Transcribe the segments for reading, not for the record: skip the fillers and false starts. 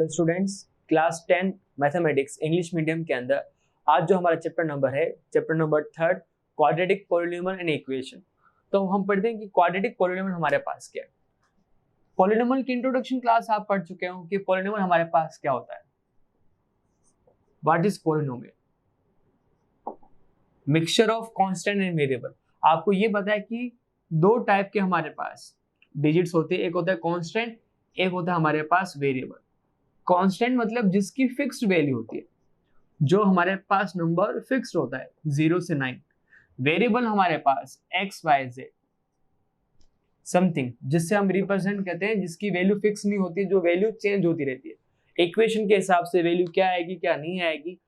Students, class 10 mathematics English medium के अंदर आज जो हमारा चैप्टर नंबर है, chapter number 3 quadratic polynomial and equation. तो हम पढ़ते हैं कि क्वाड्रेटिक पॉलिनोमियल हमारे पास क्या है। पॉलिनोमियल की इंट्रोडक्शन क्लास आप पढ़ चुके हो कि पॉलिनोमियल हमारे पास क्या होता है। What is polynomial? Mixture of constant and variable. आपको ये पता है कि दो टाइप के हमारे पास डिजिट्स होते हैं, एक होता है कांस्टेंट, एक होता है हमारे पास वेरिएबल। कांस्टेंट मतलब जिसकी फिक्स्ड वैल्यू होती है, जो हमारे पास नंबर फिक्स्ड होता है 0 से 9। वेरिएबल हमारे पास x y z समथिंग, जिससे हम रिप्रेजेंट करते हैं, जिसकी वैल्यू फिक्स नहीं होती, जो वैल्यू चेंज होती रहती है। इक्वेशन के हिसाब से वैल्यू क्या आएगी क्या नहीं आएगी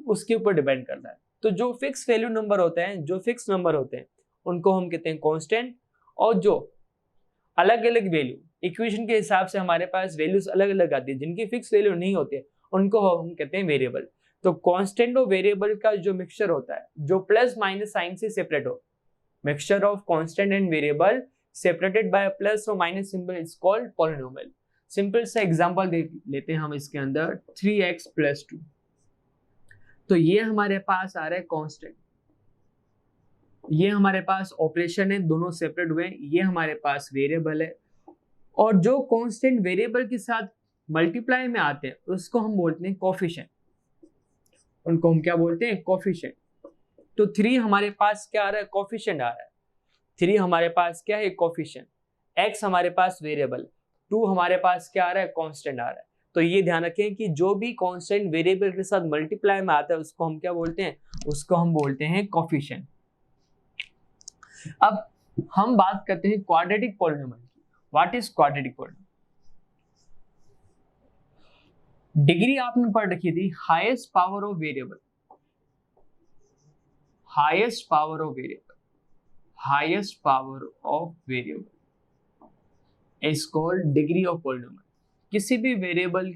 उसके ऊपर डिपेंड करता है। तो जो फिक्स वैल्यू नंबर होते हैं, जो फिक्स नंबर होते हैं, उनको हम कहते हैं कांस्टेंट। और जो अलग अलग वैल्यू इक्वेशन के हिसाब से हमारे पास वैल्यूज अलग अलग आती है, जिनकी फिक्स वैल्यू नहीं होती है, उनको हम कहते हैं वेरिएबल। तो कांस्टेंट और वेरिएबल का जो मिक्सचर होता है, जो प्लस माइनस साइन से सेपरेट हो, mixture of constant and variable separated by plus और minus symbol is called polynomial. Simple सा एग्जांपल देख लेते हैं हम इसके अंदर, 3x + 2। तो ये हमारे पास आ रहा है कांस्टेंट, ये हमारे पास ऑपरेशन है, दोनों सेपरेट हुए, ये हमारे पास वेरिएबल है। और जो कांस्टेंट वेरिएबल के साथ मल्टीप्लाई में आते हैं उसको हम बोलते हैं कोफिशिएंट। उनको हम क्या बोलते हैं? कोफिशिएंट। तो 3 हमारे पास क्या आ रहा है? कोफिशिएंट आ रहा है। 3 हमारे पास क्या है? कोफिशिएंट। x हमारे पास वेरिएबल, 2 हमारे पास क्या आ रहा है? कांस्टेंट आ रहा है। तो ये ध्यान रखें कि जो भी कांस्टेंट वेरिएबल के साथ मल्टीप्लाई में आता है उसको हम क्या बोलते हैं? उसको हम बोलते हैं कोफिशिएंट। अब हम बात करते हैं क्वाड्रेटिक पॉलिनोमियल की। What is quadratic polynomial? Degree आपने पढ़ रखी थी, highest power of variable, highest power of variable, highest power of variable is called degree of polynomial. किसी भी वेरिएबल,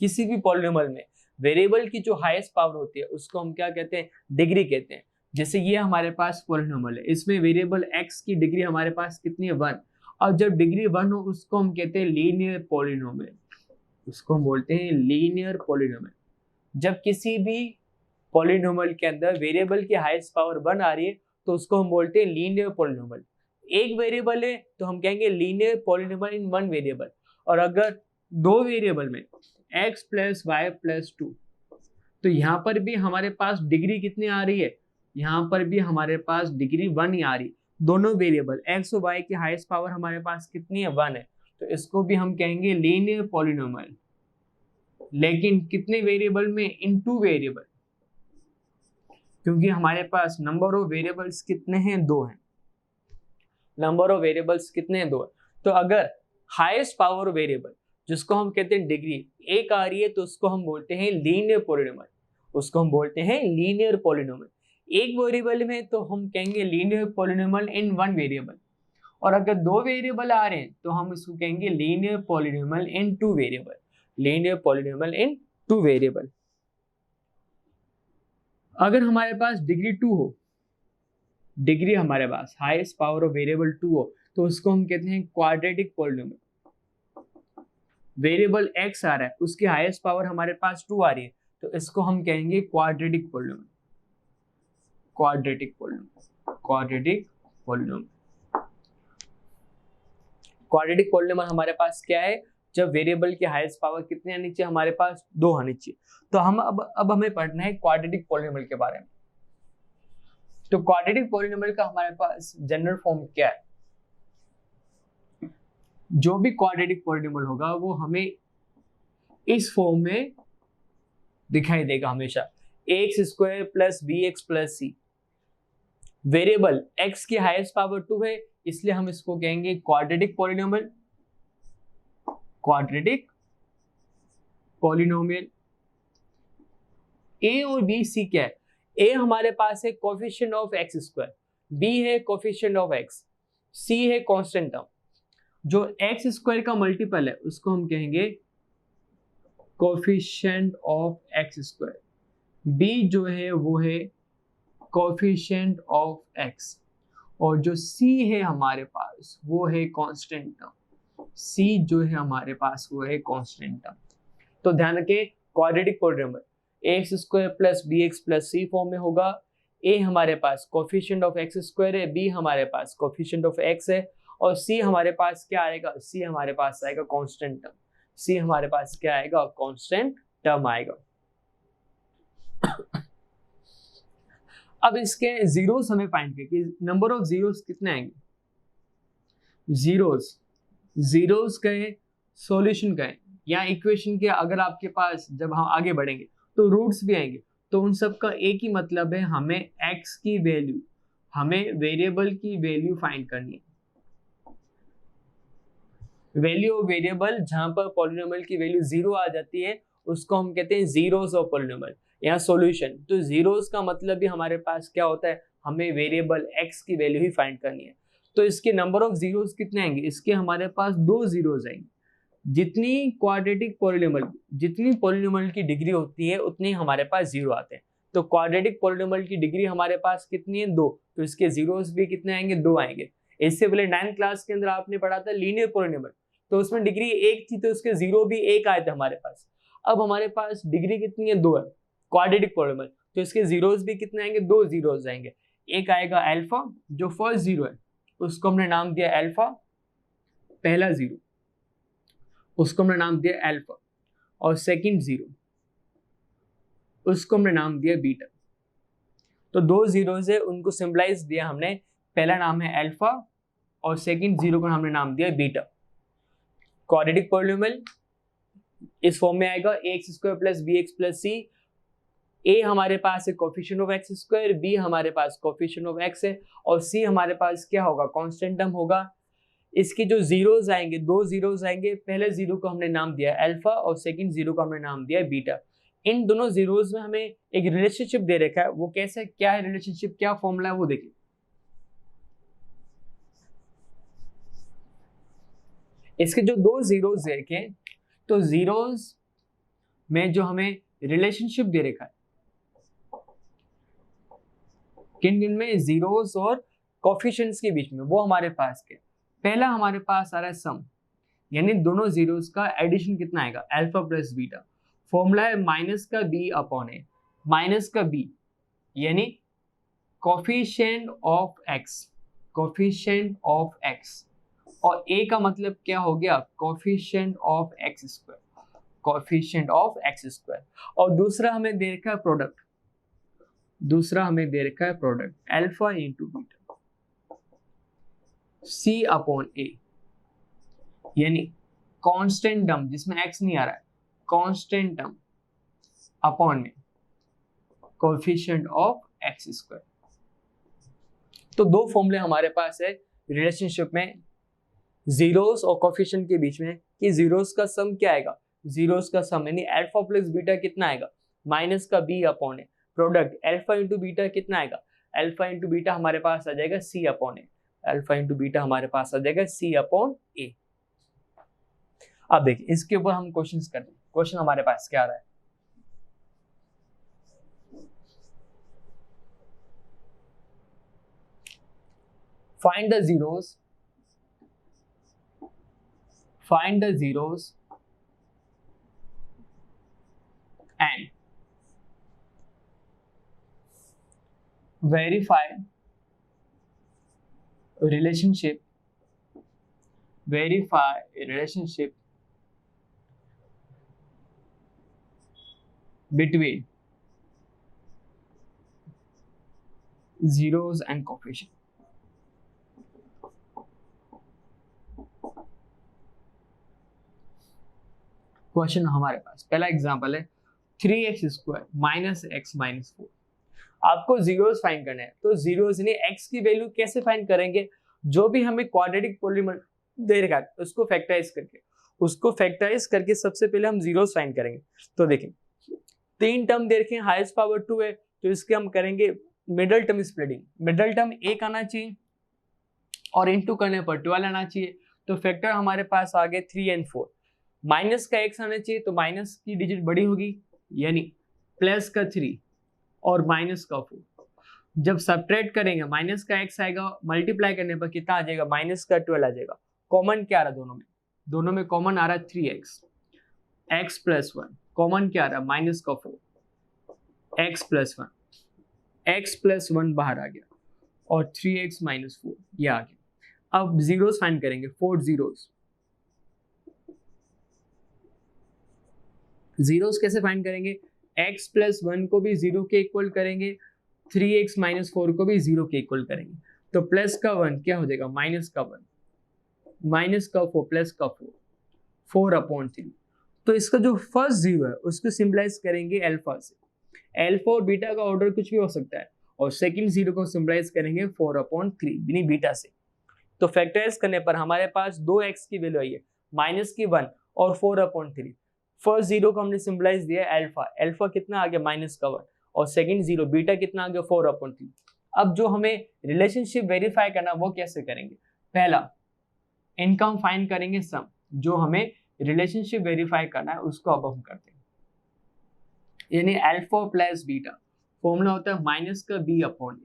किसी भी पॉलिनोमियल में वेरिएबल की जो हाईएस्ट पावर होती है उसको हम क्या कहते हैं? डिग्री कहते हैं। जैसे ये हमारे पास पॉलिनोमियल है, इसमें वेरिएबल x की डिग्री हमारे पास कितनी है? 1। और जब डिग्री 1 हो उसको हम कहते हैं लीनियर पॉलिनोमियल, उसको हम बोलते हैं लीनियर पॉलिनोमियल। जब किसी भी पॉलिनोमियल के अंदर वेरिएबल की हाईएस्ट पावर 1 आ रही है तो उसको हम बोलते हैं लीनियर पॉलिनोमियल। एक वेरिएबल है तो हम कहेंगे linear polynomial in one variable. और अगर दो वेरिएबल में x + y + 2, तो यहाँ पर भी हमारे पास डिग्री कितनी आ रही है? यहाँ पर भी हमारे पास डिग्री 1 ही आ रही। दोनों वेरिएबल x और y की हाईएस्ट पावर हमारे पास कितनी है? 1 है। तो इसको भी हम कहेंगे लीनियर पॉलिनोमियल। लेकिन कितने वेरिएबल में? इन 2 वेरिएबल, क्योंकि हमारे पास नंबर ऑफ वेरिएबल्स कितने हैं? 2 हैं। नंबर ऑफ वेरिएबल्स कितने हैं? 2 है। तो अगर हाईएस्ट पावर वेरिएबल, जिसको हम कहते हैं डिग्री, 1 आ रही है तो उसको हम बोलते हैं लीनियर पॉलिनोमियल, उसको हम बोलते हैं लीनियर पॉलिनोमियल। एक वेरिएबल में तो हम कहेंगे linear polynomial in one variable. और अगर 2 वेरिएबल आ रहे हैं तो हम इसको कहेंगे लीनियर पॉलिनोमियल इन 2 वेरिएबल, लीनियर पॉलिनोमियल इन 2 वेरिएबल। अगर हमारे पास डिग्री 2 हो, डिग्री हमारे पास हाईएस्ट पावर ऑफ वेरिएबल 2 हो, तो उसको हम कहते हैं क्वाड्रेटिक पॉलिनोमियल। वेरिएबल x आ रहा है, उसकी हाईएस्ट पावर हमारे पास 2 आ रही है, तो इसको हम कहेंगे quadratic polynomial, quadratic polynomial, quadratic polynomial. Quadratic polynomial हमारे पास क्या है? जब वेरिएबल की हाईएस्ट पावर कितनी आनी चाहिए? हमारे पास 2 आनी चाहिए। तो हम अब हमें पढ़ना है क्वाड्रेटिक पॉलिनोमियल के बारे में। तो क्वाड्रेटिक पॉलिनोमियल का हमारे पास जनरल फॉर्म क्या है? जो भी क्वाड्रेटिक पॉलिनोमियल होगा वो हमें इस फॉर्म में दिखाई देगा हमेशा, ax² + bx + c। Variable x की हाईएस्ट पावर 2 है, इसलिए हम इसको कहेंगे quadratic polynomial, quadratic polynomial. a और b c क्या है? a हमारे पास है कोफिशिएंट ऑफ x², b है कोफिशिएंट ऑफ x, c है कांस्टेंट टर्म। जो x² का मल्टीपल है उसको हम कहेंगे कोफिशिएंट ऑफ x², b जो है वो है कोफिशिएंट ऑफ x, और जो c है हमारे पास वो है कांस्टेंट टर्म। c जो है हमारे पास वो है कांस्टेंट टर्म। तो ध्यान रखें quadratic polynomial ax square plus bx plus c form में होगा। a हमारे पास कोफिशिएंट ऑफ x स्क्वायर है, b हमारे पास कोफिशिएंट ऑफ x है, और c हमारे पास क्या आएगा, c हमारे पास आएगा कांस्टेंट टर्म, c हमारे पास क्या आएगा, कांस्टेंट टर्म आएगा। अब इसके जीरोस हमें फाइंड करके नंबर ऑफ जीरोस कितने आएंगे, जीरोस का सॉल्यूशन का है या इक्वेशन के, अगर आपके पास जब हम आगे बढ़ेंगे तो रूट्स भी आएंगे, तो उन सब का एक ही मतलब है, हमें x की वैल्यू, हमें वेरिएबल की वैल्यू फाइंड करनी है। वैल्यू ऑफ वेरिएबल जहां पर पॉलिनोमियल की वैल्यू 0 आ जाती है उसको हम कहते हैं जीरोस ऑफ पॉलिनोमियल या सॉल्यूशन। तो जीरोस का मतलब भी हमारे पास क्या होता है, हमें वेरिएबल x की वैल्यू ही फाइंड करनी है। तो इसके नंबर ऑफ जीरोस कितने आएंगे, इसके हमारे पास 2 जीरोस आएंगे। जितनी क्वाड्रेटिक पॉलिनोमियल, जितनी पॉलिनोमियल की डिग्री होती है उतनी हमारे पास जीरो आते हैं। तो क्वाड्रेटिक पॉलिनोमियल की डिग्री हमारे पास कितनी है, 2, तो इसके जीरोस भी कितने आएंगे, 2 आएंगे। इससे पहले 9th क्लास के अंदर आपने पढ़ा था लीनियर पॉलिनोमियल, तो उसमें डिग्री 1 थी तो उसके जीरो भी 1 आए थे हमारे पास। अब हमारे पास डिग्री कितनी है, 2 है क्वाड्रेटिक पॉलिनोमियल, तो इसके जीरोस भी कितने आएंगे, 2 जीरोस आएंगे। एक आएगा अल्फा, जो फर्स्ट जीरो है उसको हमने नाम दिया अल्फा, पहला जीरो उसको हमने नाम दिया अल्फा, और सेकंड जीरो उसको हमने नाम दिया बीटा। तो 2 जीरोस है उनको सिंबलाइज दिया हमने, पहला नाम है अल्फा और सेकंड जीरो को हमने नाम दिया बीटा। क्वाड्रेटिक पॉलिनोमियल इस फॉर्म में आएगा ax square plus bx plus c। a हमारे पास है coefficient of x square, b हमारे पास कोफिशिएंट ऑफ x है, और c हमारे पास क्या होगा, कांस्टेंट टर्म होगा। इसके जो जीरोस आएंगे, 2 जीरोस आएंगे, पहले जीरो को हमने नाम दिया अल्फा और सेकंड जीरो को हमने नाम दिया बीटा। इन दोनों जीरोस में हमें एक रिलेशनशिप दे रखा है, वो कैसे, क्या है रिलेशनशिप, क्या फॉर्मूला है वो देखिए। इसके जो 2 जीरोस देखें तो जीरोस में जो हमें रिलेशनशिप दे रखा है, किन किन में, जीरोस और कोफिशिएंट्स के बीच में, वो हमारे पास क्या, पहला हमारे पास आ रहा है सम, यानी दोनों जीरोस का एडिशन कितना आएगा, अल्फा प्लस बीटा। फॉर्मूला है माइनस का b अपॉन ए, माइनस का b यानी coefficient of x, coefficient of x, और a का मतलब क्या हो गया, coefficient of x square, coefficient of x square. और दूसरा हमें दे रखा है प्रोडक्ट, दूसरा हमें दे रखा है product alpha into beta c upon a, यानी कांस्टेंट टर्म जिसमें x नहीं आ रहा है, कांस्टेंट टर्म अपॉन में कोफिशिएंट ऑफ x स्क्वायर। तो 2 फॉर्मूले हमारे पास है रिलेशनशिप में जीरोस और कोफिशिएंट के बीच में, कि जीरोस का सम क्या आएगा, जीरोस का सम यानी अल्फा प्लस बीटा कितना आएगा, माइनस का b अपॉन ए, प्रोडक्ट अल्फा इंटू बीटा कितना आएगा, अल्फा इंटू बीटा हमारे पास आ जाएगा c अपॉन ए, अल्फा इंटू बीटा हमारे पास आ जाएगा c अपॉन ए। अब देखिए इसके ऊपर हम क्वेश्चंस करते हैं। क्वेश्चन हमारे पास क्या आ रहा है, find the zeros, find the zeros and verify relationship, verify a relationship between zeros and coefficient। Question हमारे पास पहला एग्जांपल है 3x square minus x minus 4। आपको जीरोस फाइंड करना है, तो जीरोस यानी x की वैल्यू कैसे फाइंड करेंगे, जो भी हमें क्वाड्रेटिक पॉलिनोमियल दे रखा है उसको फैक्टराइज करके सबसे पहले हम जीरोस फाइंड करेंगे। तो देखें 3 टर्म दे रखे हैं, हाईएस्ट पावर 2 है, तो इसके हम करेंगे middle term splitting, middle term 1 आना चाहिए और इनटू करने पर 12 आना चाहिए। तो फैक्टर हमारे पास आ गए 3 और 4। माइनस का x आना चाहिए, तो माइनस की डिजिट बड़ी होगी यानी प्लस का 3 और माइनस का 4। जब सब्ट्रैक्ट करेंगे माइनस का x आएगा, मल्टीप्लाई करने पर कितना आ जाएगा, माइनस का 12 आ जाएगा। कॉमन क्या आ रहा है दोनों में, कॉमन आ रहा है 3x। x plus one, common क्या आ रहा है माइनस का 4, x plus one, x plus one बाहर आ गया और 3x माइनस 4 ये आ गया। अब जीरोस फाइंड करेंगे, 4 जीरोस। जीरोस कैसे फाइंड करेंगे, x प्लस वन को भी जीरो के इक्वल करेंगे, 3x माइनस 4 को भी जीरो के इक्वल करेंगे। तो प्लस का वन क्या हो जाएगा माइनस का वन, माइनस का 4 प्लस का 4, 4/3। तो इसका जो फर्स्ट जीरो है उसको सिंबलाइज करेंगे अल्फा से। अल्फा और बीटा का ऑर्डर कुछ भी हो सकता है, और सेकंड जीरो को सिंबलाइज करेंगे 4/3 यानी बीटा से। तो फैक्टराइज करने पर हमारे पास दो x की वैल्यू आई है, माइनस की 1 और 4/3। फर्स्ट जीरो को हमने सिंबलाइज दिया अल्फा, अल्फा कितना आ गया माइनस का 1, और सेकंड जीरो बीटा कितना आ गया 4/3। अब जो हमें रिलेशनशिप वेरीफाई करना वो कैसे करेंगे, पहला इनका हम फाइंड करेंगे सम, जो हमें रिलेशनशिप वेरीफाई करना है उसको अब हम करते हैं, यानी अल्फा प्लस बीटा, फॉर्मूला होता है माइनस का b/a।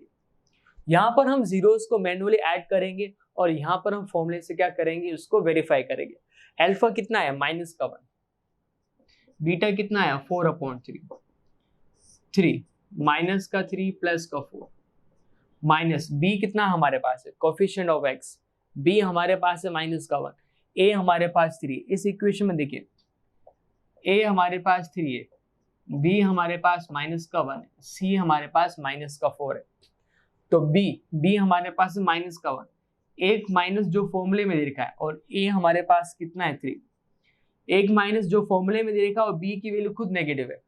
यहाँ पर हम जीरोस को मैन्युअली ऐड करेंगे और यहाँ पर हम फॉर्मूले से क्या करेंगे उसको वेरीफाई करेंगे। अल्फा कितना है माइनस का 1, बीटा कितना है 4/3, 3 माइनस का 3 प्लस का 4, माइनस b कितना हमारे पास है कोफिशिएंट ऑफ x, b हमारे पास है माइनस का 1, a हमारे पास 3। इस इक्वेशन में देखिए a हमारे पास 3 है, b हमारे पास माइनस का 1 है, c हमारे पास माइनस का 4 है। तो b हमारे पास माइनस का 1, एक माइनस जो फॉर्मूले में दे रखा है, और a हमारे पास कितना है 3, एक माइनस जो फॉर्मूले में दे रखा है और b की वैल्यू खुद नेगेटिव है।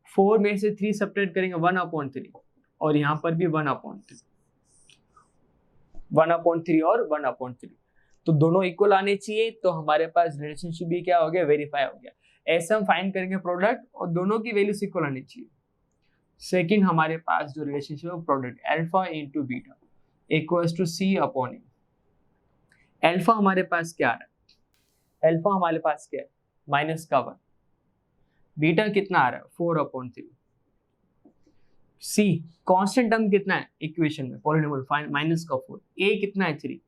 4 में से 3 सब्ट्रैक्ट करेंगे 1/3, और यहाँ पर भी 1/3, 1/3 और 1/3, तो दोनों इक्वल आने चाहिए। तो हमारे पास रिलेशनशिप भी क्या हो गया वेरीफाई हो गया। ऐसे हम फाइंड करेंगे प्रोडक्ट और दोनों की वैल्यू इक्वल आनी चाहिए। सेकंड हमारे पास जो रिलेशनशिप है product alpha into beta equals to c/a। Alpha हमारे पास क्या आ रहा है, अल्फा हमारे पास क्या है माइनस का 1, बीटा कितना आ रहा है 4/3, c कांस्टेंट टर्म कितना है इक्वेशन में पॉलिनोमियल माइनस का 4, a कितना है 3,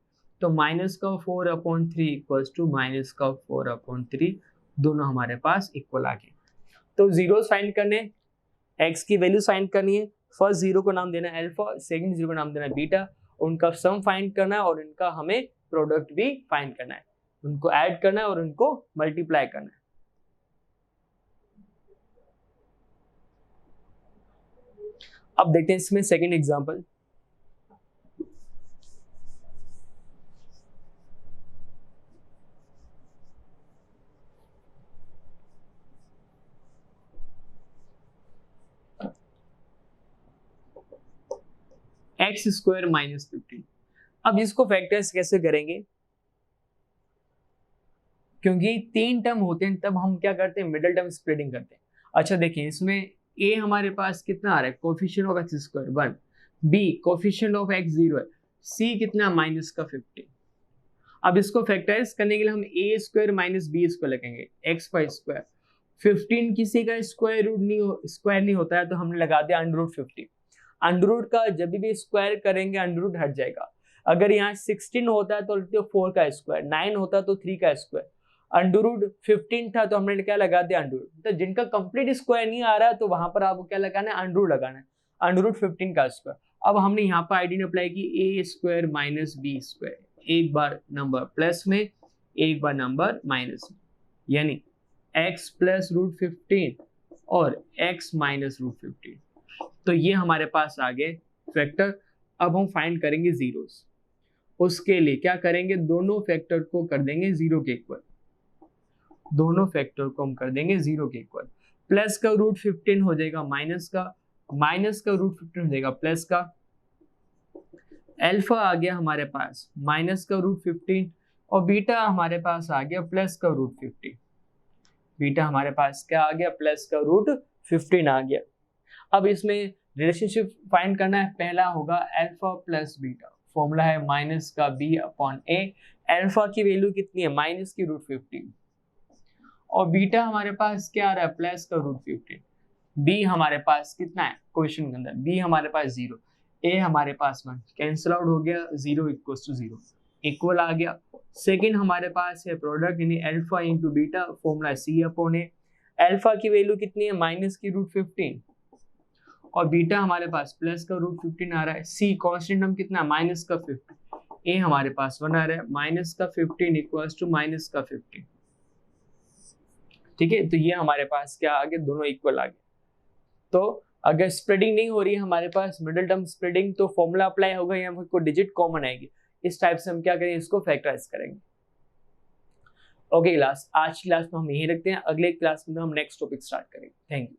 तो माइनस का 4/3 इक्वल्स टू माइनस का 4/3, दोनों हमारे पास इक्वल आ गए। तो जीरोस फाइंड करने, x की वैल्यू फाइंड करनी है, फर्स्ट जीरो को नाम देना है अल्फा, सेकंड जीरो को नाम देना है बीटा, उनका सम फाइंड करना है और इनका हमें प्रोडक्ट भी फाइंड करना है, उनको ऐड करना है और उनको मल्टीप्लाई करना है। अब देखते हैं इसमें सेकंड एग्जांपल। x² minus 15। अब इसको फैक्टर्स कैसे करेंगे, क्योंकि 3 टर्म होते हैं तब हम क्या करते हैं मिडिल टर्म स्प्लिटिंग करते हैं। अच्छा देखिए इसमें a हमारे पास कितना आ रहा है coefficient of x² 1, b coefficient of x 0 है, c कितना माइनस का 15। अब इसको फैक्टराइज करने के लिए हम a² माइनस b² लगाएंगे, x² 15 किसी का स्क्वायर नहीं होता है तो हमने लगा दिया √15। अंडररूट का जब भी स्क्वायर करेंगे अंडररूट हट जाएगा। अगर यहाँ 16 होता है तो 4 का स्क्वायर, 9 होता है तो 3 का स्क्वायर, अंडररूट 15 था तो हमने क्या लगा दिया अंडररूट। तो जिनका कंप्लीट स्क्वायर नहीं आ रहा है तो वहां पर आपको क्या लगाना है अंडररूट लगाना है, अंडररूट 15 का स्क्वायर। अब हमने यहाँ पर आइडिया अप्लाई की a² माइनस b², एक बार नंबर प्लस में एक बार नंबर माइनस में, यानी x प्लस √15 और x माइनस √15। तो ये हमारे पास आ गए फैक्टर। अब हम फाइंड करेंगे जीरोस, उसके लिए क्या करेंगे दोनों फैक्टर को कर देंगे 0 के इक्वल, दोनों फैक्टर को हम कर देंगे 0 के इक्वल। प्लस का √15 हो जाएगा माइनस का, माइनस का √15 हो जाएगा प्लस का, अल्फा आ गया हमारे पास माइनस का √15 और बीटा हमारे पास आ गया प्लस का √15। बीटा हमारे पास क्या आ गया प्लस का √15 आ गया। अब इसमें रिलेशनशिप फाइंड करना है, पहला होगा अल्फा प्लस बीटा, फॉर्मूला है माइनस का b/a। अल्फा की वैल्यू कितनी है माइनस की √15 और बीटा हमारे पास क्या आ रहा है प्लस का √15। b हमारे पास कितना है क्वेश्चन के अंदर, b हमारे पास 0, a हमारे पास 1, कैंसिल आउट हो गया, 0 इक्वल्स टू 0 इक्वल आ गया। सेकंड हमारे पास है प्रोडक्ट यानी alpha into beta, formula c/a। Alpha की वैल्यू कितनी है, माइनस की √15, और बीटा हमारे पास प्लस का √15 आ रहा है। सी कांस्टेंट हम कितना, माइनस का 50, ए हमारे पास 1 आ रहा है, माइनस का 15 इक्वल्स टू माइनस का 15। ठीक है, तो ये हमारे पास क्या आ गया, दोनों इक्वल आ गए। तो अगर स्प्रेडिंग नहीं हो रही है हमारे पास मिडिल टर्म स्प्रेडिंग, तो फॉर्मूला अप्लाई होगा, यहाँ कोई डिजिट कॉमन आएगी। इस टाइप से हम क्या करेंगे, इसको फैक्टराइज करेंगे। ओके क्लास, आज की क्लास में हम यही रखते हैं, अगले क्लास में हम नेक्स्ट टॉपिक स्टार्ट करेंगे। Thank you.